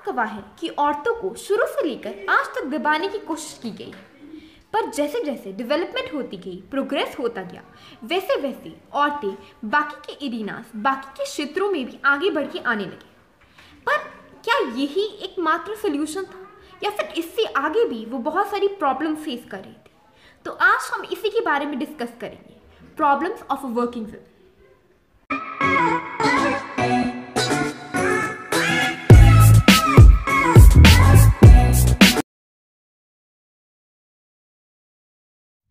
गवाह है कि औरतों को शुरू से लेकर आज तक दबाने की कोशिश की गई है, पर जैसे जैसे डेवलपमेंट होती गई, प्रोग्रेस होता गया, वैसे वैसे औरतें बाकी के एरिनास, बाकी के क्षेत्रों में भी आगे बढ़ के आने लगी। पर क्या यही एकमात्र सोल्यूशन था या फिर इससे आगे भी वो बहुत सारी प्रॉब्लम फेस कर रही थी? तो आज हम इसी के बारे में डिस्कस करेंगे, problems of a working woman.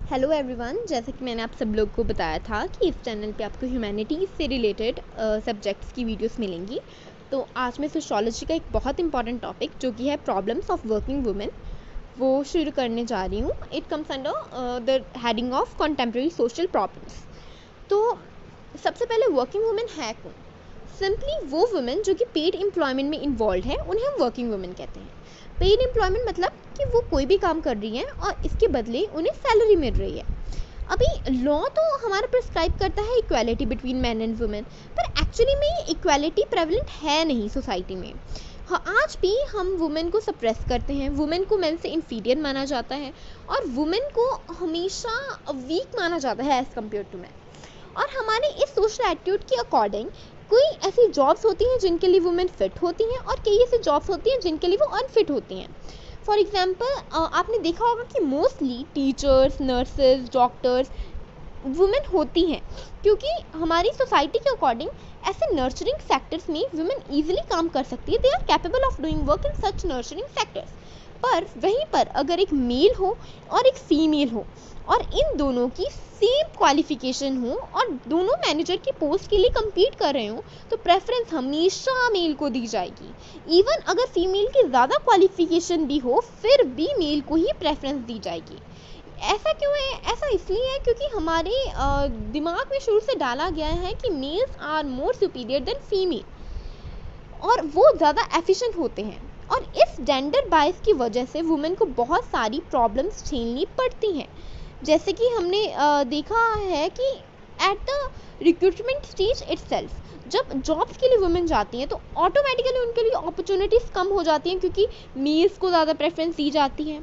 Hello everyone, जैसे कि मैंने आप सब लोग को बताया था कि इस चैनल पे आपको ह्यूमैनिटीज़ से रिलेटेड सब्जेक्ट्स की वीडियोस मिलेंगी। तो आज मैं सोशियोलॉजी का एक बहुत इंपॉर्टेंट टॉपिक जो कि है प्रॉब्लम्स ऑफ वर्किंग वुमेन, वो शुरू करने जा रही हूँ। It comes under the heading of contemporary social problems. तो सबसे पहले वर्किंग वुमेन है कौन? सिंपली वो वुमेन जो कि पेड एम्प्लॉयमेंट में इन्वॉल्व है, उन्हें हम वर्किंग वुमेन कहते हैं। पेड एम्प्लॉयमेंट मतलब कि वो कोई भी काम कर रही हैं और इसके बदले उन्हें सैलरी मिल रही है। अभी लॉ तो हमारा प्रिस्क्राइब करता है equality between man and women, पर एक्चुअली में ये इक्वालिटी प्रेवलेंट है नहीं सोसाइटी में। हाँ, आज भी हम वुमेन को सप्रेस करते हैं, वुमेन को मेन से इन्फीरियर माना जाता है और वुमेन को हमेशा वीक माना जाता है एज़ कम्पेयर टू मैन। और हमारे इस सोशल एटीट्यूड के अकॉर्डिंग कोई ऐसी जॉब्स होती हैं जिनके लिए वुमेन फिट होती हैं और कई ऐसी जॉब्स होती हैं जिनके लिए वो अनफिट होती हैं। फॉर एग्जांपल, आपने देखा होगा कि mostly teachers, nurses, doctors women होती हैं, क्योंकि हमारी सोसाइटी के अकॉर्डिंग ऐसे नर्चरिंग सेक्टर्स में वुमेन ईजिली काम कर सकती है। They are capable of doing work in such nurturing sectors. पर वहीं पर अगर एक मेल हो और एक फीमेल हो और इन दोनों की सेम क्वालिफिकेशन हो और दोनों मैनेजर की पोस्ट के लिए compete कर रहे हो, तो प्रेफरेंस हमेशा मेल को दी जाएगी। इवन अगर फीमेल की ज़्यादा क्वालिफिकेशन भी हो, फिर भी मेल को ही प्रेफरेंस दी जाएगी। ऐसा क्यों है? ऐसा इसलिए है क्योंकि हमारे दिमाग में शुरू से डाला गया है कि males are more superior than female और वो ज़्यादा एफिशिएंट होते हैं। और इस जेंडर बायस की वजह से वुमेन को बहुत सारी प्रॉब्लम्स झेलनी पड़ती हैं। जैसे कि हमने देखा है कि at the recruitment stage itself, जब जॉब्स के लिए वुमेन जाती हैं तो ऑटोमेटिकली उनके लिए अपॉर्चुनिटीज़ कम हो जाती हैं क्योंकि मेल्स को ज़्यादा प्रेफरेंस दी जाती है।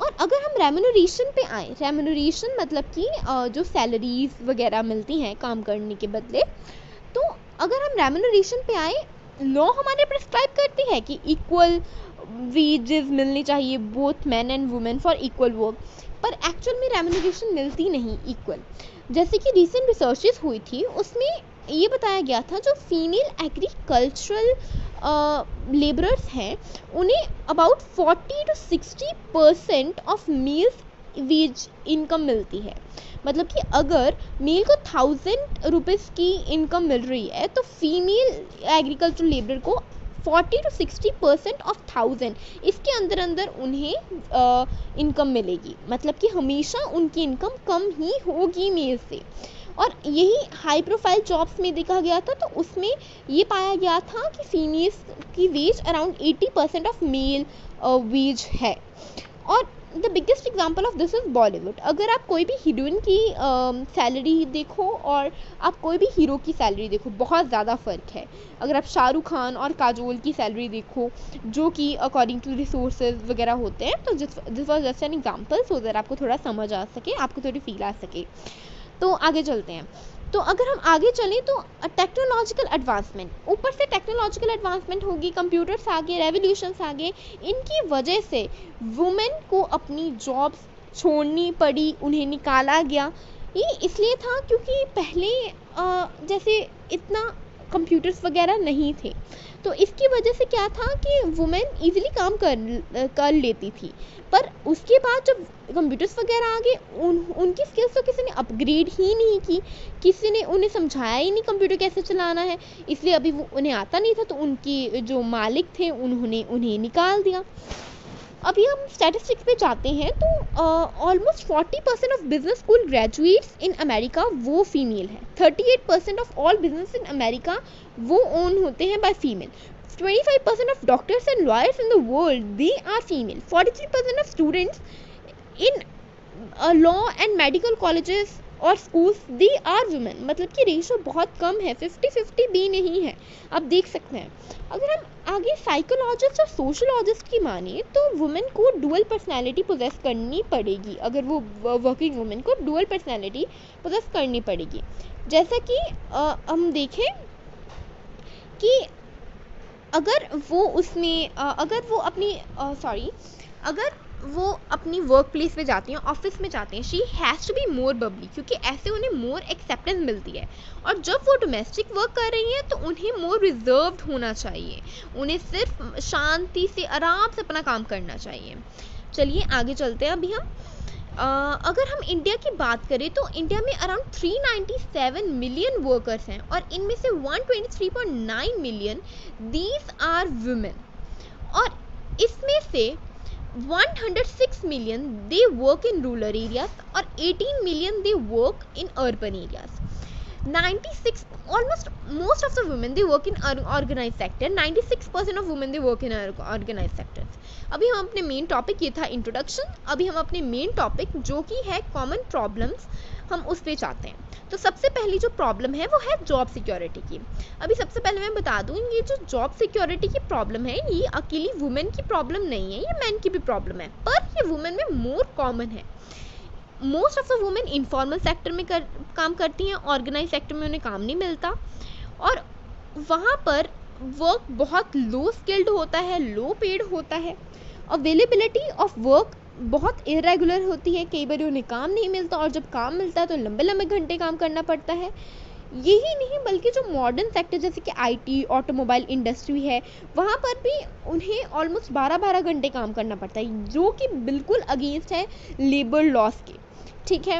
और अगर हम रेम्यूनरेशन पे आए, रेम्यूनरेशन मतलब कि जो सैलरीज वगैरह मिलती हैं काम करने के बदले, तो अगर हम रेम्यूनरेशन पे आए, लॉ हमारे प्रिस्क्राइब करती है कि इक्वल वेजेस मिलनी चाहिए both man and women for equal work, पर एक्चुअल में रेम्यूनरेशन मिलती नहीं इक्वल। जैसे कि रीसेंट रिसर्चेस हुई थी, उसमें ये बताया गया था जो फीमेल एग्रीकल्चरल लेबरर्स हैं उन्हें about 40 to 60% of males wage income मिलती है। मतलब कि अगर मेल को 1000 रुपीज़ की इनकम मिल रही है तो फीमेल एग्रीकल्चरल लेबर को 40 to 60% ऑफ 1000, इसके अंदर अंदर उन्हें इनकम मिलेगी। मतलब कि हमेशा उनकी इनकम कम ही होगी मेल से। और यही हाई प्रोफाइल जॉब्स में देखा गया था, तो उसमें ये पाया गया था कि फीमेल्स की wage around 80% of male wage है। और the biggest example of this is Bollywood. अगर आप कोई भी हीरोइन की सैलरी देखो और आप कोई भी हीरो की सैलरी देखो, बहुत ज़्यादा फ़र्क है। अगर आप शाहरुख खान और काजोल की सैलरी देखो, जो कि अकॉर्डिंग टू रिसोर्सेज वगैरह होते हैं, तो this was just an example so that आपको थोड़ा समझ आ सके, आपको थोड़ी फील आ सके। तो आगे चलते हैं। तो अगर हम आगे चलें तो टेक्नोलॉजिकल एडवांसमेंट, ऊपर से टेक्नोलॉजिकल एडवांसमेंट होगी, कंप्यूटर्स आ गए, रेवोल्यूशंस आ गए, इनकी वजह से वुमेन को अपनी जॉब्स छोड़नी पड़ी, उन्हें निकाला गया। ये इसलिए था क्योंकि पहले जैसे इतना कंप्यूटर्स वगैरह नहीं थे, तो इसकी वजह से क्या था कि वुमेन इजीली काम कर लेती थी। पर उसके बाद जब कंप्यूटर्स वगैरह आ गए, उनकी स्किल्स तो किसी ने अपग्रेड ही नहीं की, किसी ने उन्हें समझाया ही नहीं कंप्यूटर कैसे चलाना है, इसलिए अभी वो उन्हें आता नहीं था, तो उनके जो मालिक थे उन्होंने उन्हें निकाल दिया। अभी हम स्टैटिस्टिक्स पे जाते हैं तो almost 40% of business school graduates in America वो फीमेल है। 38% of all business in America वो ओन होते हैं by female. 25% of doctors and lawyers in the world, they are female. 43% of students in law and medical colleges और schools they are women, मतलब कि ratio बहुत कम है, 50-50 भी नहीं है, आप देख सकते हैं। अगर हम आगे साइकोलॉजिस्ट और सोशलॉजिस्ट की माने तो वुमेन को डुअल पर्सनैलिटी पोजेस करनी पड़ेगी। अगर वो वर्किंग वुमेन को डुअल पर्सनैलिटी पोजेस करनी पड़ेगी। जैसा कि हम देखें कि अगर वो अपनी वर्क प्लेस पे जाती हैं, ऑफिस में जाती हैं, she has to be more bubbly, क्योंकि ऐसे उन्हें मोर एक्सेप्टेंस मिलती है। और जब वो डोमेस्टिक वर्क कर रही हैं तो उन्हें मोर रिजर्व्ड होना चाहिए, उन्हें सिर्फ शांति से आराम से अपना काम करना चाहिए। चलिए आगे चलते हैं। अभी हम अगर हम इंडिया की बात करें तो इंडिया में अराउंड 397 मिलियन वर्कर्स हैं और इनमें से 123.9 मिलियन दीज आर वुमेन, और इसमें से 106 million they work in rural areas और 18 million they work in urban areas. 96 almost most of the women they work in organized sector, 96% of women they work in organized sectors। अभी हम अपने main topic, ये था introduction, अभी हम अपने main topic जो कि है कॉमन प्रॉब्लम्स, हम उस पे जाते हैं। तो सबसे पहली जो प्रॉब्लम है वो है जॉब सिक्योरिटी की। अभी सबसे पहले मैं बता दूँ, ये जो जॉब सिक्योरिटी की प्रॉब्लम है ये अकेली वुमेन की प्रॉब्लम नहीं है, ये मैन की भी प्रॉब्लम है, पर ये वुमेन में मोर कॉमन है। Most of the women informal sector में काम करती हैं, ऑर्गेनाइज सेक्टर में उन्हें काम नहीं मिलता और वहाँ पर वर्क बहुत लो स्किल्ड होता है, लो पेड होता है, अवेलेबिलिटी ऑफ वर्क बहुत इरेगुलर होती है, कई बार उन्हें काम नहीं मिलता और जब काम मिलता है तो लंबे लंबे घंटे काम करना पड़ता है। यही नहीं बल्कि जो मॉडर्न सेक्टर जैसे कि आईटी, ऑटोमोबाइल इंडस्ट्री है, वहाँ पर भी उन्हें ऑलमोस्ट 12-12 घंटे काम करना पड़ता है, जो कि बिल्कुल अगेंस्ट है लेबर लॉस के। ठीक है,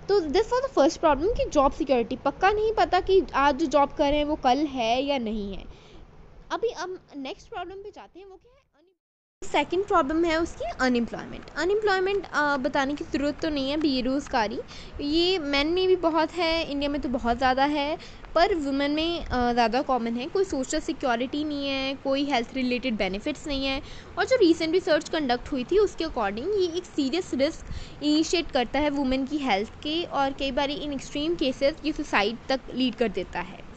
तो this was the first problem कि जॉब सिक्योरिटी, पक्का नहीं पता कि आज जो जॉब कर रहे हैं वो कल है या नहीं है। अभी हम नेक्स्ट प्रॉब्लम पे जाते हैं, वो क्या है? सेकेंड प्रॉब्लम है उसकी अनएम्प्लॉयमेंट बताने की ज़रूरत तो नहीं है, बेरोज़गारी ये मैन में भी बहुत है, इंडिया में तो बहुत ज़्यादा है, पर वुमेन में ज़्यादा कॉमन है। कोई सोशल सिक्योरिटी नहीं है, कोई हेल्थ रिलेटेड बेनिफिट्स नहीं है, और जो रीसेंट रिसर्च कंडक्ट हुई थी उसके अकॉर्डिंग ये एक सीरियस रिस्क इनिशिएट करता है वुमेन की हेल्थ के, और कई बार इन एक्सट्रीम केसेस ये सुसाइड तक लीड कर देता है।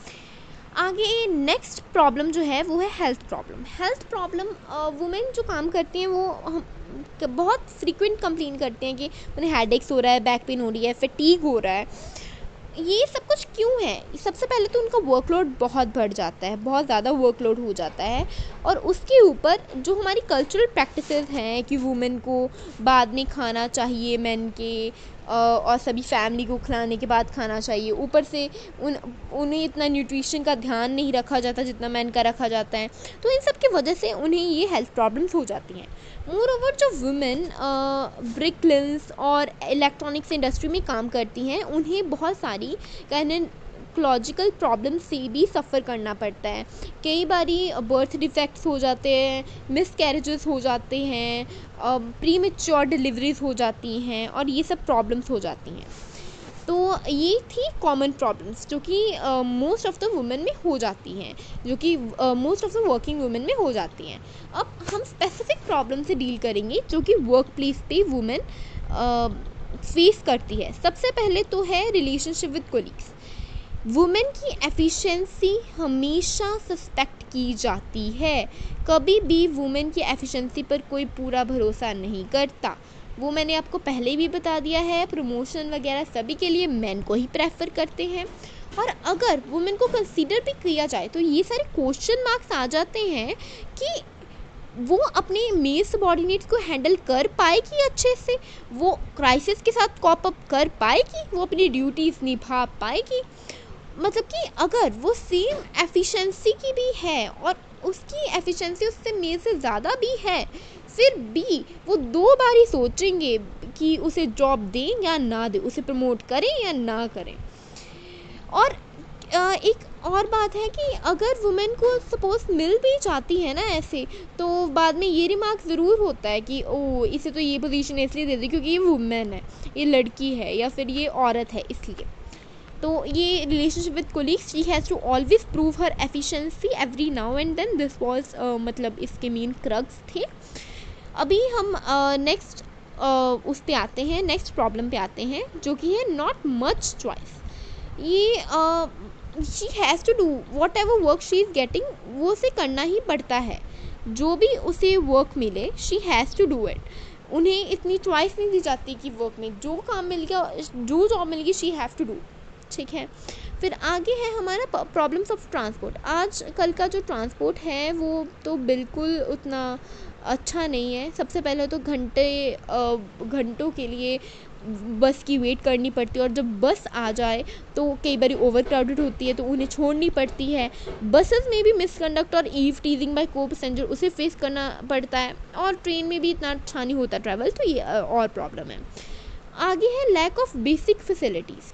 आगे नेक्स्ट प्रॉब्लम जो है वो है हेल्थ प्रॉब्लम। वुमेन जो काम करती हैं वो बहुत फ्रीक्वेंट कंप्लेन करते हैं कि उन्हें हेडेक्स हो रहा है, बैक पेन हो रही है, फटीग हो रहा है। ये सब कुछ क्यों है? सबसे पहले तो उनका वर्कलोड बहुत बढ़ जाता है, बहुत ज़्यादा वर्कलोड हो जाता है, और उसके ऊपर जो हमारी कल्चरल प्रैक्टिसेस हैं कि वुमेन को बाद में खाना चाहिए मेन के, और सभी फैमिली को खिलाने के बाद खाना चाहिए, ऊपर से उन्हें इतना न्यूट्रिशन का ध्यान नहीं रखा जाता जितना मैन का रखा जाता है, तो इन सब की वजह से उन्हें ये हेल्थ प्रॉब्लम्स हो जाती हैं। मोर ओवर जो वुमेन ब्रिक लिंक्स और इलेक्ट्रॉनिक्स इंडस्ट्री में काम करती हैं उन्हें बहुत सारी गायनेकोलॉजिकल प्रॉब्लम से भी सफ़र करना पड़ता है। कई बारी बर्थ डिफेक्ट्स हो जाते हैं, मिसकैरेजेस हो जाते हैं, प्री मैच्योर डिलीवरीज हो जाती हैं, और ये सब प्रॉब्लम्स हो जाती हैं। तो ये थी कॉमन प्रॉब्लम्स जो कि मोस्ट ऑफ द वुमेन में हो जाती हैं, जो कि most of the working women में हो जाती हैं। अब हम स्पेसिफिक प्रॉब्लम से डील करेंगे जो कि वर्क प्लेस पे वुमेन फेस करती है। सबसे पहले तो है रिलेशनशिप विद कोलीग्स। वुमेन की एफिशिएंसी हमेशा सस्पेक्ट की जाती है, कभी भी वुमेन की एफिशिएंसी पर कोई पूरा भरोसा नहीं करता। वो मैंने आपको पहले भी बता दिया है, प्रमोशन वगैरह सभी के लिए मैन को ही प्रेफर करते हैं, और अगर वुमेन को कंसीडर भी किया जाए तो ये सारे क्वेश्चन मार्क्स आ जाते हैं कि वो अपने मेल सबॉर्डिनेट्स को हैंडल कर पाएगी अच्छे से, वो क्राइसिस के साथ कॉप अप कर पाएगी, वो अपनी ड्यूटीज़ निभा पाएगी। मतलब कि अगर वो सेम एफिशिएंसी की भी है और उसकी एफिशिएंसी उससे मेल से ज़्यादा भी है, फिर भी वो 2 बार ही सोचेंगे कि उसे जॉब दें या ना दें, उसे प्रमोट करें या ना करें। और एक और बात है कि अगर वुमेन को सपोज मिल भी जाती है ना ऐसे, तो बाद में ये रिमार्क ज़रूर होता है कि ओ इसे तो ये पोजीशन इसलिए दे दी क्योंकि ये वुमेन है, ये लड़की है, या फिर ये औरत है इसलिए। तो ये relationship with colleagues, she has to always prove her efficiency every now and then, this was मतलब इसके मेन क्रक्स थे। अभी हम नेक्स्ट उस पे आते हैं, नेक्स्ट प्रॉब्लम पे आते हैं, जो कि है नॉट मच चॉइस। ये she has to do whatever work she is getting, वो उसे करना ही पड़ता है। जो भी उसे वर्क मिले she has to do it. उन्हें इतनी चॉइस नहीं दी जाती कि वर्क में जो काम मिल गया, जो जॉब मिल गई, शी हैव टू डू। ठीक है, फिर आगे है हमारा प्रॉब्लम्स ऑफ ट्रांसपोर्ट। आज कल का जो ट्रांसपोर्ट है वो तो बिल्कुल उतना अच्छा नहीं है। सबसे पहले तो घंटों के लिए बस की वेट करनी पड़ती है, और जब बस आ जाए तो कई बार ओवर क्राउडेड होती है तो उन्हें छोड़नी पड़ती है। बसेस में भी मिसकंडक्ट और ईव टीजिंग बाय को पैसेंजर, उसे फेस करना पड़ता है। और ट्रेन में भी इतना अच्छा नहीं होता ट्रैवल, तो ये और प्रॉब्लम है। आगे है lack of basic facilities.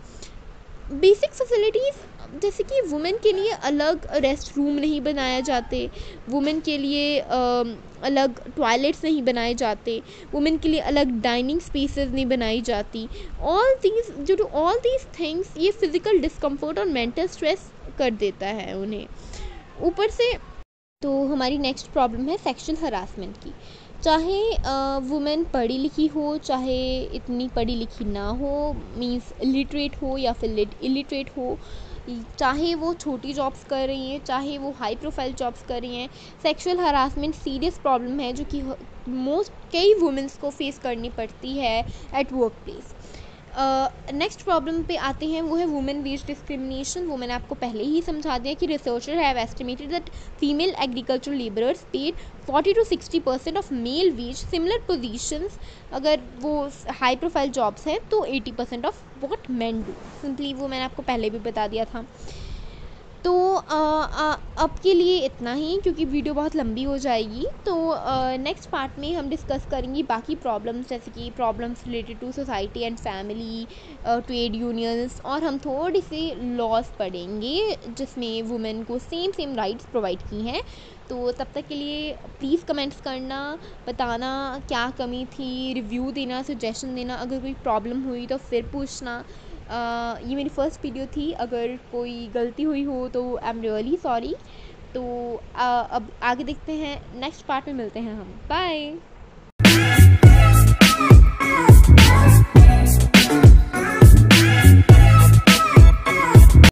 Basic facilities जैसे कि वुमेन के लिए अलग रेस्ट रूम नहीं बनाए जाते, वुमेन के लिए अलग टॉयलेट्स नहीं बनाए जाते, वुमेन के लिए अलग डाइनिंग स्पेसेस नहीं बनाई जाती। All these due to all these things ये फिज़िकल डिस्कम्फर्ट और मेंटल स्ट्रेस कर देता है उन्हें। ऊपर से तो हमारी नेक्स्ट प्रॉब्लम है सेक्सुअल हरासमेंट की। चाहे वुमेन पढ़ी लिखी हो, चाहे इतनी पढ़ी लिखी ना हो, मींस लिटरेट हो या फिर इलिटरेट हो, चाहे वो छोटी जॉब्स कर रही हैं, चाहे वो हाई प्रोफाइल जॉब्स कर रही हैं, सेक्सुअल हरासमेंट सीरियस प्रॉब्लम है जो कि कई वुमेन्स को फेस करनी पड़ती है at work place. Next problem पे आते हैं, वो है वुमेन वेज डिस्क्रिमिनेशन। वो मैंने आपको पहले ही समझा दिया कि researcher have estimated that female agricultural labourers paid 40 to 60% of male wage similar positions. अगर वो हाई प्रोफाइल जॉब्स हैं तो 80% of what men do. Simply वो मैंने आपको पहले भी बता दिया था। तो अब के लिए इतना ही, क्योंकि वीडियो बहुत लंबी हो जाएगी। तो नेक्स्ट पार्ट में हम डिस्कस करेंगे बाकी प्रॉब्लम्स, जैसे कि problems related to society and family, trade unions, और हम थोड़ी सी लॉज पढ़ेंगे जिसमें वुमेन को सेम राइट्स प्रोवाइड की हैं। तो तब तक के लिए प्लीज़ कमेंट्स करना, बताना क्या कमी थी, रिव्यू देना, सजेशन देना। अगर कोई प्रॉब्लम हुई तो फिर पूछना। ये मेरी फ़र्स्ट वीडियो थी, अगर कोई गलती हुई हो तो आई एम रियली सॉरी। तो अब आगे देखते हैं, नेक्स्ट पार्ट में मिलते हैं हम। बाय।